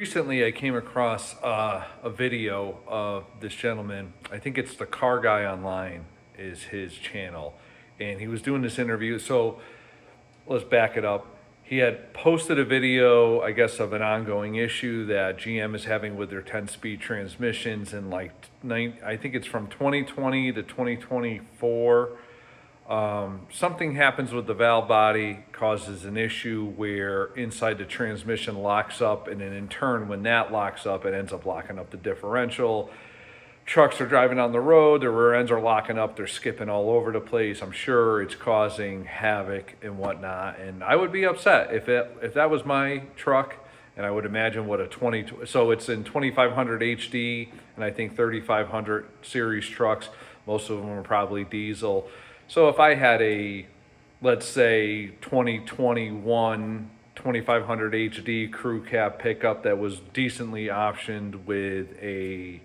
Recently, I came across a video of this gentleman. I think it's the Car Guy Online is his channel, and he was doing this interview. So let's back it up. He had posted a video, I guess, of an ongoing issue that GM is having with their 10-speed transmissions, and I think it's from 2020 to 2024. Something happens with the valve body, causes an issue where inside the transmission locks up, and then in turn, when that locks up, it ends up locking up the differential. Trucks are driving on the road, their rear ends are locking up, they're skipping all over the place. I'm sure it's causing havoc and whatnot, and I would be upset if that was my truck. And I would imagine what a so it's in 2500 HD, and I think 3500 series trucks. Most of them are probably diesel. So if I had a, let's say, 2021 2500 HD crew cab pickup that was decently optioned with a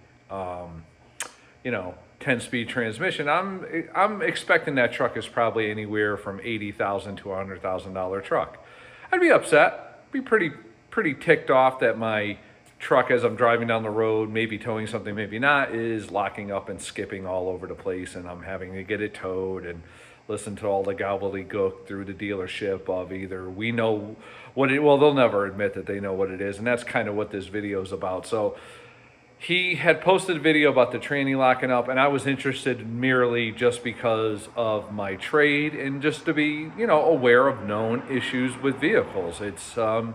10-speed transmission, I'm expecting that truck is probably anywhere from $80,000 to $100,000 truck. I'd be upset, be pretty ticked off that my truck, as I'm driving down the road, maybe towing something, maybe not, is locking up and skipping all over the place, and I'm having to get it towed and listen to all the gobbledygook through the dealership of either we know what it, well, they'll never admit that they know what it is, and that's kind of what this video is about. So he had posted a video about the tranny locking up, and I was interested merely just because of my trade and just to be, aware of known issues with vehicles. It's a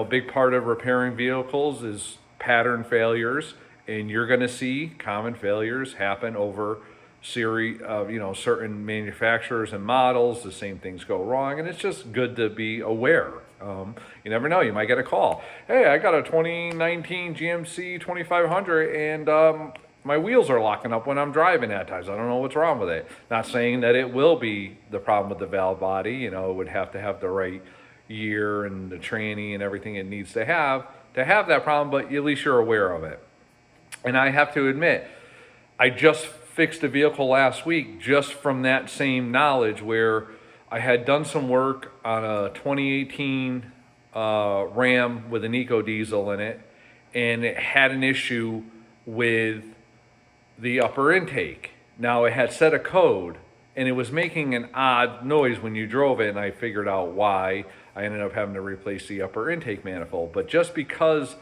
big part of repairing vehicles is pattern failures, and you're going to see common failures happen over series of, certain manufacturers and models. The same things go wrong, and it's just good to be aware. You never know, you might get a call. Hey, I got a 2019 GMC 2500, and my wheels are locking up when I'm driving at times. I don't know what's wrong with it. Not saying that it will be the problem with the valve body. It would have to have the right year and the tranny and everything it needs to have that problem, but at least you're aware of it. And I have to admit, I just fixed a vehicle last week just from that same knowledge, where I had done some work on a 2018 Ram with an eco diesel in it, and it had an issue with the upper intake. Now, it had set a code, and it was making an odd noise when you drove it, and I figured out why. I ended up having to replace the upper intake manifold. But just because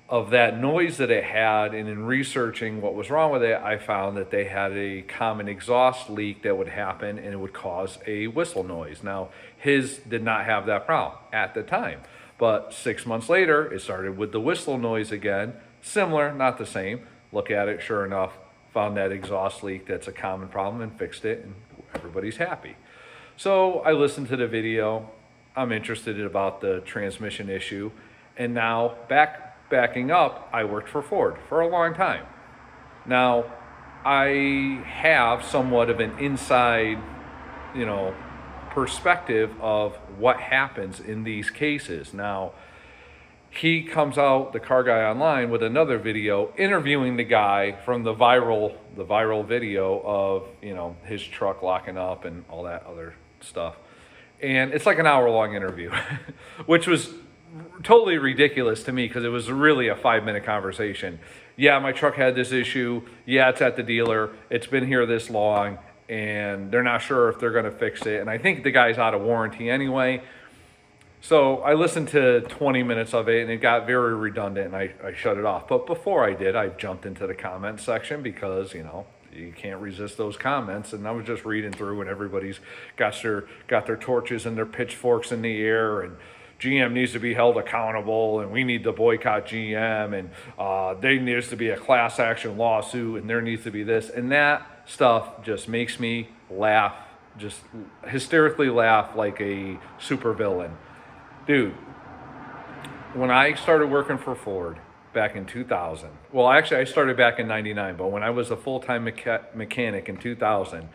of that noise that it had, and in researching what was wrong with it, I found that they had a common exhaust leak that would happen, and it would cause a whistle noise. Now, his did not have that problem at the time. But 6 months later, it started with the whistle noise again. Similar, not the same. Look at it, sure enough, found that exhaust leak that's a common problem and fixed it, and everybody's happy. So I listened to the video. I'm interested about the transmission issue. And now, backing up, I worked for Ford for a long time. Now, I have somewhat of an inside, perspective of what happens in these cases. Now, he comes out, the Car Guy Online, with another video interviewing the guy from the viral video of, his truck locking up and all that other stuff. And it's like an hour-long interview, which was totally ridiculous to me because it was really a 5-minute conversation. Yeah, my truck had this issue. Yeah, it's at the dealer. It's been here this long, and they're not sure if they're going to fix it. And I think the guy's out of warranty anyway. So I listened to 20 minutes of it, and it got very redundant, and I shut it off. But before I did, I jumped into the comment section because, you can't resist those comments. And I was just reading through, and everybody's got their torches and their pitchforks in the air, and GM needs to be held accountable, and we need to boycott GM, and there needs to be a class action lawsuit, and there needs to be this. And that stuff just makes me laugh, just hysterically laugh like a supervillain. Dude, when I started working for Ford back in 2000, well, actually I started back in 99, but when I was a full-time mechanic in 2000,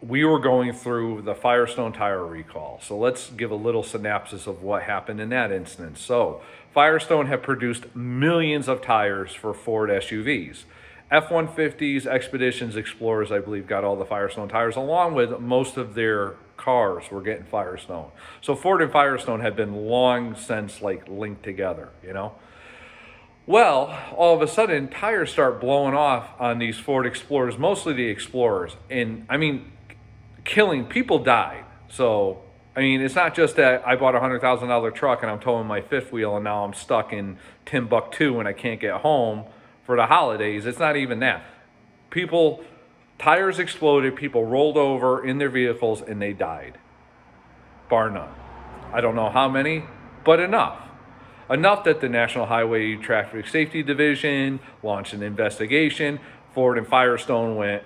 we were going through the Firestone tire recall. So let's give a little synopsis of what happened in that instance. So Firestone had produced millions of tires for Ford SUVs. F-150s, Expeditions, Explorers, I believe, got all the Firestone tires, along with most of their cars were getting Firestone. So Ford and Firestone had been long since linked together, Well, all of a sudden, tires start blowing off on these Ford Explorers, mostly the Explorers. And I mean, killing people died. So, I mean, it's not just that I bought a $100,000 truck and I'm towing my fifth wheel and now I'm stuck in Timbuktu and I can't get home for the holidays. It's not even that. People, tires exploded, people rolled over in their vehicles and they died, bar none. I don't know how many, but enough. Enough that the National Highway Traffic Safety Division launched an investigation. Ford and Firestone went,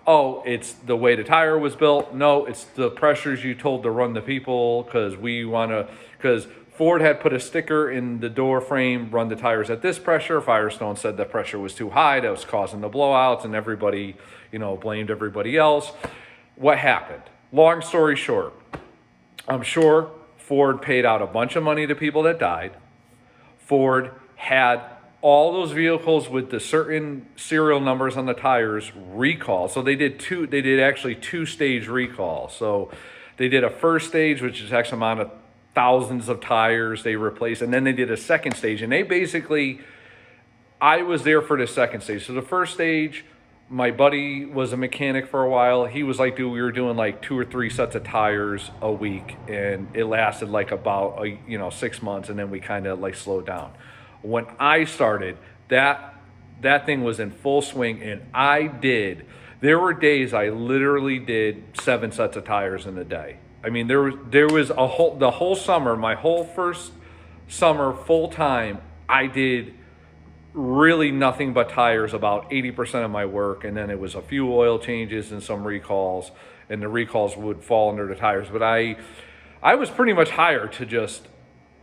oh, it's the way the tire was built. No, it's the pressures you told to run the people because Ford had put a sticker in the door frame, run the tires at this pressure. Firestone said the pressure was too high, that was causing the blowouts, and everybody, blamed everybody else. What happened? Long story short, I'm sure Ford paid out a bunch of money to people that died. Ford had all those vehicles with the certain serial numbers on the tires recalled. So they did actually two-stage recall. So they did a first stage, which is X amount of thousands of tires they replaced, and then they did a second stage. And I was there for the second stage. So the first stage, my buddy was a mechanic for a while. He was like, dude, we were doing like 2 or 3 sets of tires a week, and it lasted like about 6 months, and then we kind of like slowed down. When I started, that thing was in full swing, and there were days I literally did 7 sets of tires in a day. I mean, there was the whole summer, my whole first summer full time, I did really nothing but tires, about 80% of my work, and then it was a few oil changes and some recalls, and the recalls would fall under the tires. But I was pretty much hired to just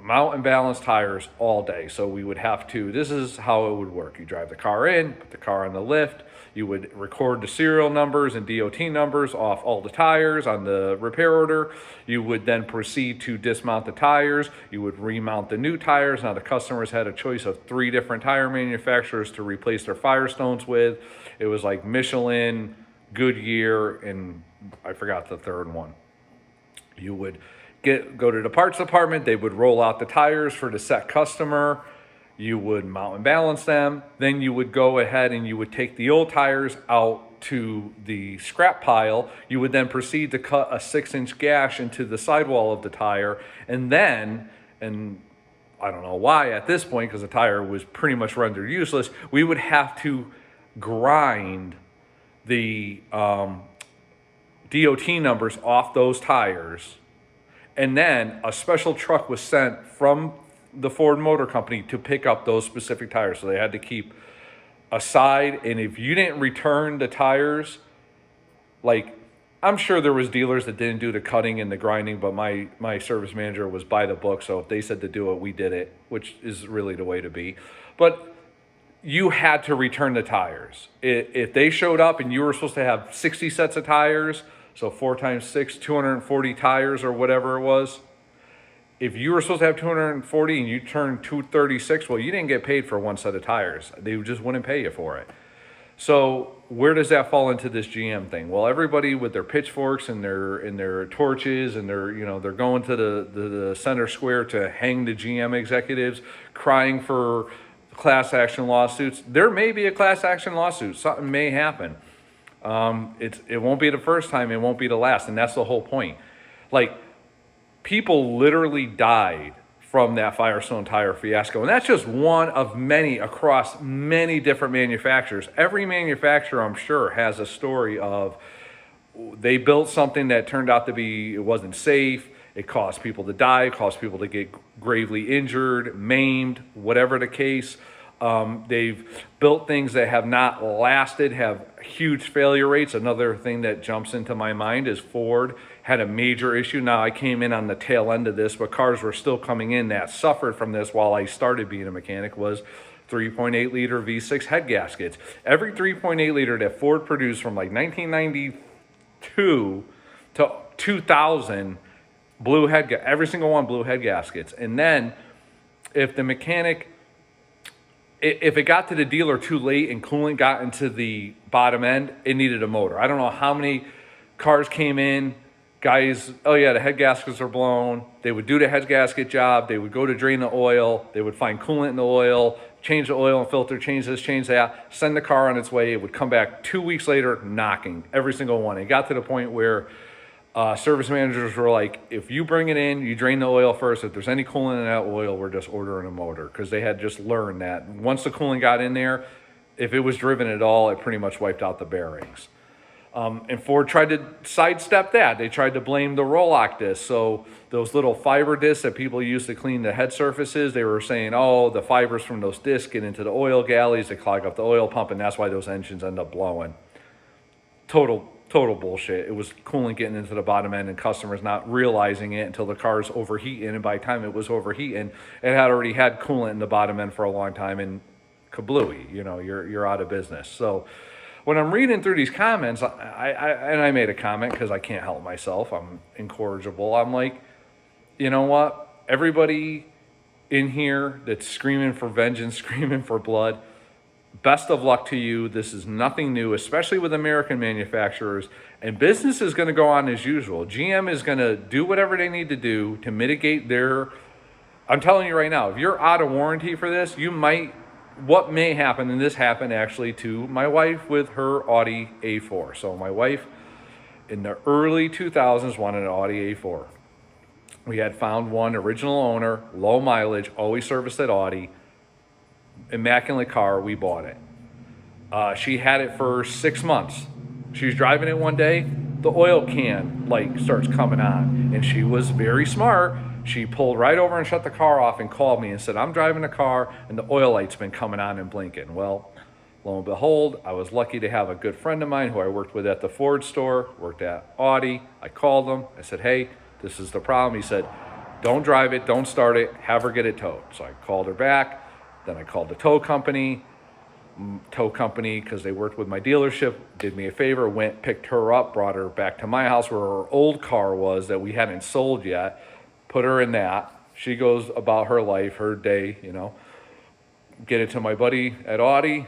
mount and balance tires all day. So we would have to, this is how it would work. You drive the car in, put the car on the lift, you would record the serial numbers and DOT numbers off all the tires on the repair order. You would then proceed to dismount the tires. You would remount the new tires. Now the customers had a choice of 3 different tire manufacturers to replace their Firestones with. It was like Michelin, Goodyear, and I forgot the third one. You would go to the parts department. They would roll out the tires for the set customer. You would mount and balance them. Then you would go ahead and you would take the old tires out to the scrap pile. You would then proceed to cut a 6-inch gash into the sidewall of the tire. And I don't know why at this point, because the tire was pretty much rendered useless, we would have to grind the DOT numbers off those tires. And then a special truck was sent from the Ford Motor Company to pick up those specific tires. So they had to keep aside. And if you didn't return the tires, like, I'm sure there was dealers that didn't do the cutting and the grinding, but my service manager was by the book. So if they said to do it, we did it, which is really the way to be. But you had to return the tires. If they showed up and you were supposed to have 60 sets of tires, so 4 times 6, 240 tires or whatever it was. If you were supposed to have 240 and you turned 236, well, you didn't get paid for 1 set of tires. They just wouldn't pay you for it. So where does that fall into this GM thing? Well, everybody with their pitchforks and their torches and they're going to the center square to hang the GM executives, crying for class action lawsuits. There may be a class action lawsuit. Something may happen. It won't be the first time, it won't be the last, and that's the whole point. Like, people literally died from that Firestone tire fiasco, and that's just one of many across many different manufacturers. Every manufacturer, I'm sure, has a story of they built something that turned out to be, it wasn't safe, it caused people to die, it caused people to get gravely injured, maimed, whatever the case. They've built things that have not lasted, have huge failure rates. Another thing that jumps into my mind is Ford had a major issue. Now, I came in on the tail end of this, but cars were still coming in that suffered from this while I started being a mechanic, was 3.8 liter V6 head gaskets. Every 3.8 liter that Ford produced from like 1992 to 2000 every single one blew head gaskets. And then if the mechanic, if it got to the dealer too late and coolant got into the bottom end, it needed a motor. I don't know how many cars came in, Guys, oh yeah, the head gaskets are blown. They would do the head gasket job. They would go to drain the oil. They would find coolant in the oil, change the oil and filter, change this, change that, send the car on its way. It would come back 2 weeks later, knocking every single one. It got to the point where service managers were like, if you bring it in, you drain the oil first. If there's any coolant in that oil, we're just ordering a motor, because they had just learned that once the coolant got in there, if it was driven at all, it pretty much wiped out the bearings. And Ford tried to sidestep that. They tried to blame the Roloc disc. So those little fiber discs that people use to clean the head surfaces, they were saying, oh, the fibers from those discs get into the oil galleys, they clog up the oil pump, and that's why those engines end up blowing. Total bullshit. It was coolant getting into the bottom end and customers not realizing it until the car's overheating. And by the time it was overheating, it had already had coolant in the bottom end for a long time, and kablooey, you're out of business. So when I'm reading through these comments, I made a comment because I can't help myself. I'm incorrigible. I'm like, you know what? Everybody in here that's screaming for vengeance, screaming for blood, best of luck to you. This is nothing new, especially with American manufacturers. And business is going to go on as usual. GM is going to do whatever they need to do to mitigate their... I'm telling you right now, if you're out of warranty for this, what may happen, and this happened actually to my wife with her Audi A4. So my wife in the early 2000s wanted an Audi A4. We had found one, original owner, low mileage, always serviced at Audi, immaculate car. We bought it. She had it for 6 months. She was driving it one day, the oil can starts coming on, and she was very smart. She pulled right over and shut the car off and called me and said, I'm driving the car and the oil light's been coming on and blinking. Well, lo and behold, I was lucky to have a good friend of mine who I worked with at the Ford store, worked at Audi. I called him. I said, hey, this is the problem. He said, don't drive it, don't start it, have her get it towed. So I called her back. Then I called the tow company. Because they worked with my dealership, did me a favor, went, picked her up, brought her back to my house where her old car was that we hadn't sold yet. Put her in that. She goes about her life, her day, Get it to my buddy at Audi.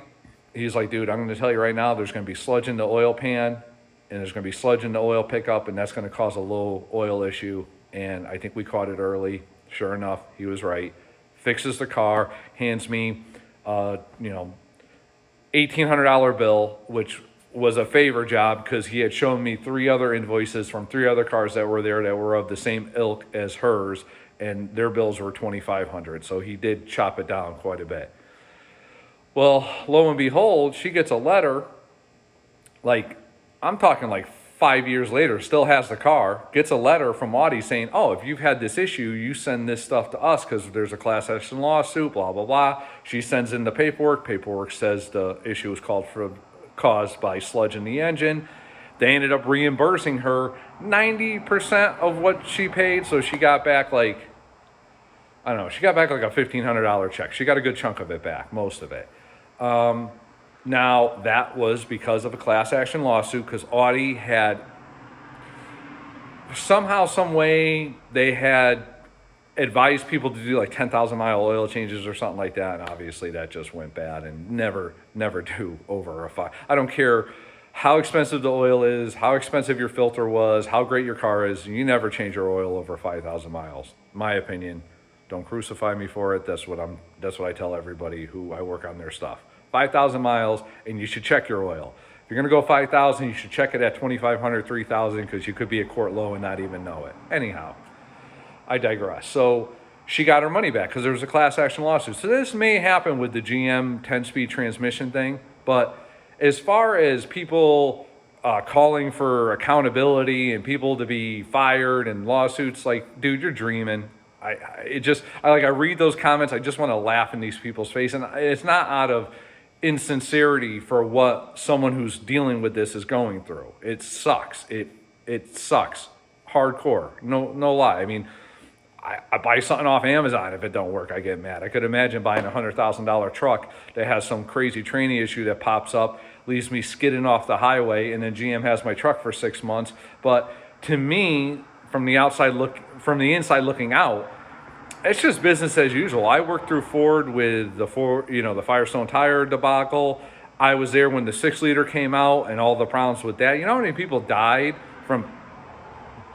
He's like, dude, I'm going to tell you right now, there's going to be sludge in the oil pan, and there's going to be sludge in the oil pickup, and that's going to cause a low oil issue. And I think we caught it early. Sure enough, he was right. Fixes the car, hands me, $1,800 bill, which was a favor job because he had shown me 3 other invoices from 3 other cars that were there that were of the same ilk as hers, and their bills were $2,500. So he did chop it down quite a bit. Well, lo and behold, she gets a letter, I'm talking 5 years later, still has the car, gets a letter from Audi saying, oh, if you've had this issue, you send this stuff to us because there's a class action lawsuit, blah, blah, blah. She sends in the paperwork. Paperwork says the issue was caused by sludge in the engine. They ended up reimbursing her 90% of what she paid. So she got back she got back a $1,500 check. She got a good chunk of it back, most of it. Now, that was because of a class action lawsuit, because Audi had somehow, some way, they had advised people to do 10,000 mile oil changes or something like that. And obviously that just went bad, and never do over a 5. I don't care how expensive the oil is, how expensive your filter was, how great your car is. You never change your oil over 5,000 miles. My opinion. Don't crucify me for it. That's what I tell everybody who I work on their stuff. 5,000 miles, and you should check your oil. If you're going to go 5,000, you should check it at 2,500, 3,000, because you could be a court low and not even know it. Anyhow, I digress. So she got her money back because there was a class action lawsuit. So this may happen with the GM 10-speed transmission thing, but as far as people calling for accountability and people to be fired and lawsuits, dude, you're dreaming. I read those comments, I just want to laugh in these people's face, and it's not out of insincerity for what someone who's dealing with this is going through. It sucks. It sucks. Hardcore. No lie. I mean, I buy something off Amazon. If it don't work, I get mad. I could imagine buying a $100,000 truck that has some crazy training issue that pops up, leaves me skidding off the highway, and then GM has my truck for 6 months. But to me, from the inside looking out, it's just business as usual. I worked through Ford with the Firestone tire debacle. I was there when the 6-liter came out and all the problems with that. You know how many people died from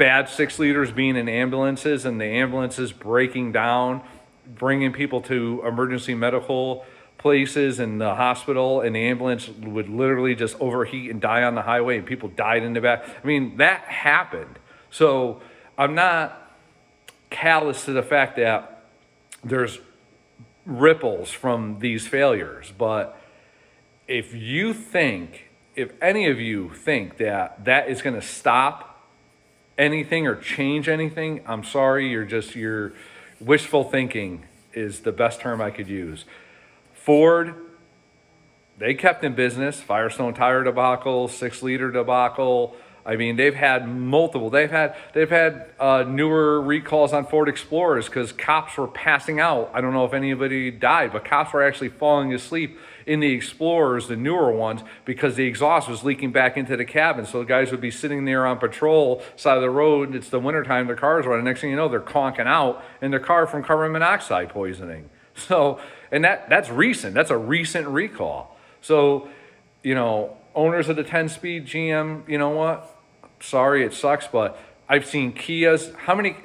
bad 6-liters being in ambulances and the ambulances breaking down, bringing people to emergency medical places and the hospital, and the ambulance would literally just overheat and die on the highway, and people died in the back. I mean, that happened. So I'm not callous to the fact that there's ripples from these failures, but if any of you think that that is going to stop anything or change anything, I'm sorry, your wishful thinking is the best term I could use. Ford, they kept in business. Firestone tire debacle, 6-liter debacle. I mean, they've had multiple. They've had newer recalls on Ford Explorers because cops were passing out. I don't know if anybody died, but cops were actually falling asleep in the Explorers, the newer ones, because the exhaust was leaking back into the cabin. So the guys would be sitting there on patrol, side of the road. It's the wintertime, their cars running. Next thing you know, they're conking out in their car from carbon monoxide poisoning. So, and that's recent. That's a recent recall. So, owners of the 10-speed GM, you know what? Sorry, it sucks, but I've seen Kias. How many?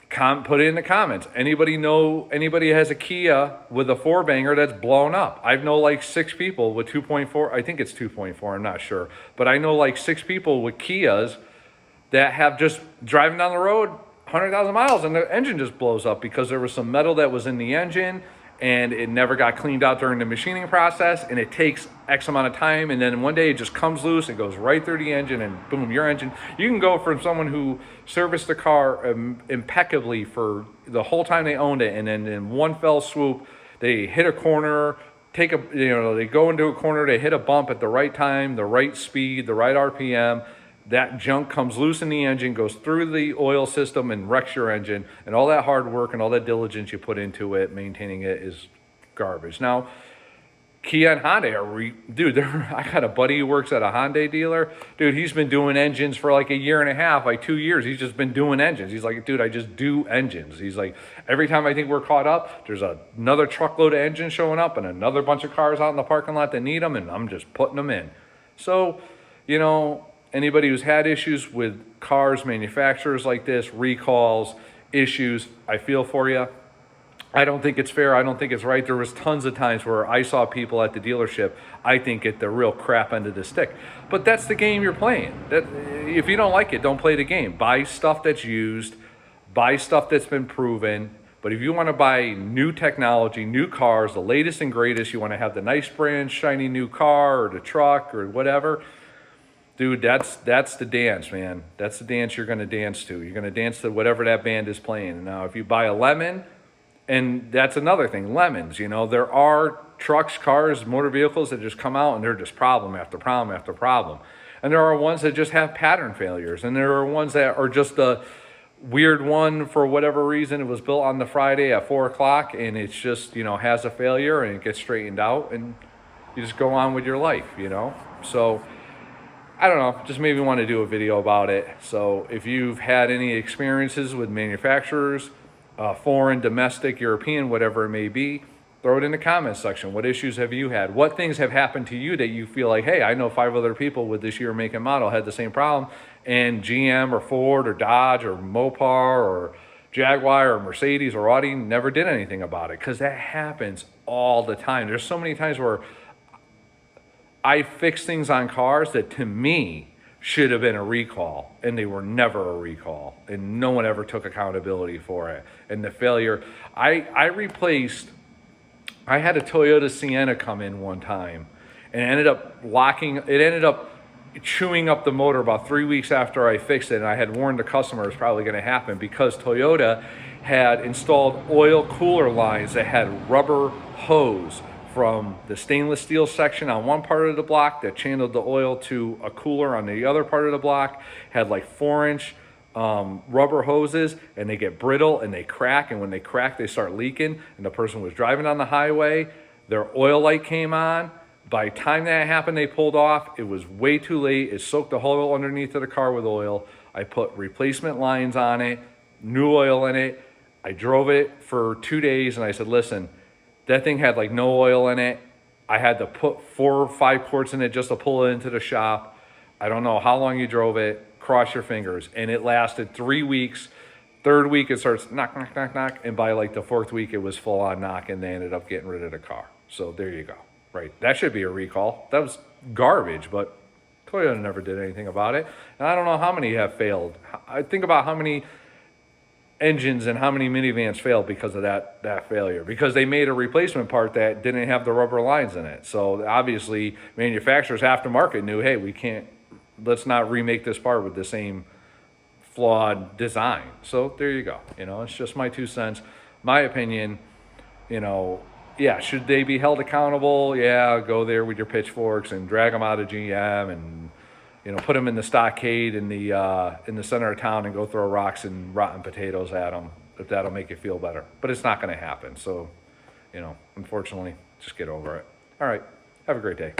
Put it in the comments. Anybody has a Kia with a 4-banger that's blown up? I know like 6 people with 2.4. I think it's 2.4. I'm not sure, but I know like 6 people with Kias that have just driving down the road 100,000 miles and the engine just blows up because there was some metal that was in the engine and it never got cleaned out during the machining process, and it takes X amount of time, and then one day it just comes loose, it goes right through the engine, and boom, your engine. You can go from someone who serviced the car impeccably for the whole time they owned it, and then in one fell swoop, they hit a corner, they go into a corner, they hit a bump at the right time, the right speed, the right RPM, that junk comes loose in the engine, goes through the oil system and wrecks your engine, and all that hard work and all that diligence you put into it, maintaining it, is garbage. Now, Kia and Honda I got a buddy who works at a Hyundai dealer. Dude, he's been doing engines for like a year and a half, like 2 years. He's just been doing engines. He's like, dude, I just do engines. He's like, every time I think we're caught up, there's another truckload of engines showing up and another bunch of cars out in the parking lot that need them, and I'm just putting them in. So, anybody who's had issues with cars, manufacturers like this, recalls, issues, I feel for you. I don't think it's fair. I don't think it's right. There was tons of times where I saw people at the dealership, I think, at the real crap end of the stick. But that's the game you're playing. If you don't like it, don't play the game. Buy stuff that's used. Buy stuff that's been proven. But if you want to buy new technology, new cars, the latest and greatest, you want to have the nice brand, shiny new car or the truck or whatever, dude, that's the dance, man. That's the dance you're going to dance to. You're going to dance to whatever that band is playing. Now, if you buy a lemon, and that's another thing, lemons, there are trucks, cars, motor vehicles that just come out and they're just problem after problem after problem. And there are ones that just have pattern failures. And there are ones that are just a weird one for whatever reason. It was built on the Friday at 4 o'clock and it's just, has a failure and it gets straightened out and you just go on with your life, So I don't know, just maybe want to do a video about it. So if you've had any experiences with manufacturers, foreign, domestic, European, whatever it may be, throw it in the comments section. What issues have you had? What things have happened to you that you feel like, hey, I know 5 other people with this year make and model had the same problem, and GM or Ford or Dodge or Mopar or Jaguar or Mercedes or Audi never did anything about it, because that happens all the time. There's so many times where I fix things on cars that to me should have been a recall, and they were never a recall, and no one ever took accountability for it. And the failure, I had a Toyota Sienna come in one time, and it ended up chewing up the motor about 3 weeks after I fixed it, and I had warned the customer it was probably going to happen because Toyota had installed oil cooler lines that had rubber hose from the stainless steel section on one part of the block that channeled the oil to a cooler on the other part of the block, had like 4-inch rubber hoses, and they get brittle and they crack, and when they crack they start leaking, and the person was driving on the highway, their oil light came on. By the time that happened, they pulled off. It was way too late. It soaked the whole underneath of the car with oil. I put replacement lines on it, new oil in it. I drove it for 2 days, and I said, listen, that thing had like no oil in it. I had to put 4 or 5 quarts in it just to pull it into the shop. I don't know how long you drove it. cross your fingers. And it lasted 3 weeks. Third week, it starts knock, knock, knock, knock. And by like the fourth week, it was full on knock, and they ended up getting rid of the car. So there you go. Right. That should be a recall. That was garbage, but Toyota never did anything about it. And I don't know how many have failed. I think about how many engines and how many minivans failed because of that failure, because they made a replacement part that didn't have the rubber lines in it. So obviously manufacturers aftermarket knew, hey, let's not remake this part with the same flawed design. So there you go. It's just my 2 cents, my opinion. Yeah, should they be held accountable? Yeah, go there with your pitchforks and drag them out of GM and put them in the stockade in the center of town and go throw rocks and rotten potatoes at them, if that'll make you feel better. But it's not going to happen. So, unfortunately, just get over it. All right. Have a great day.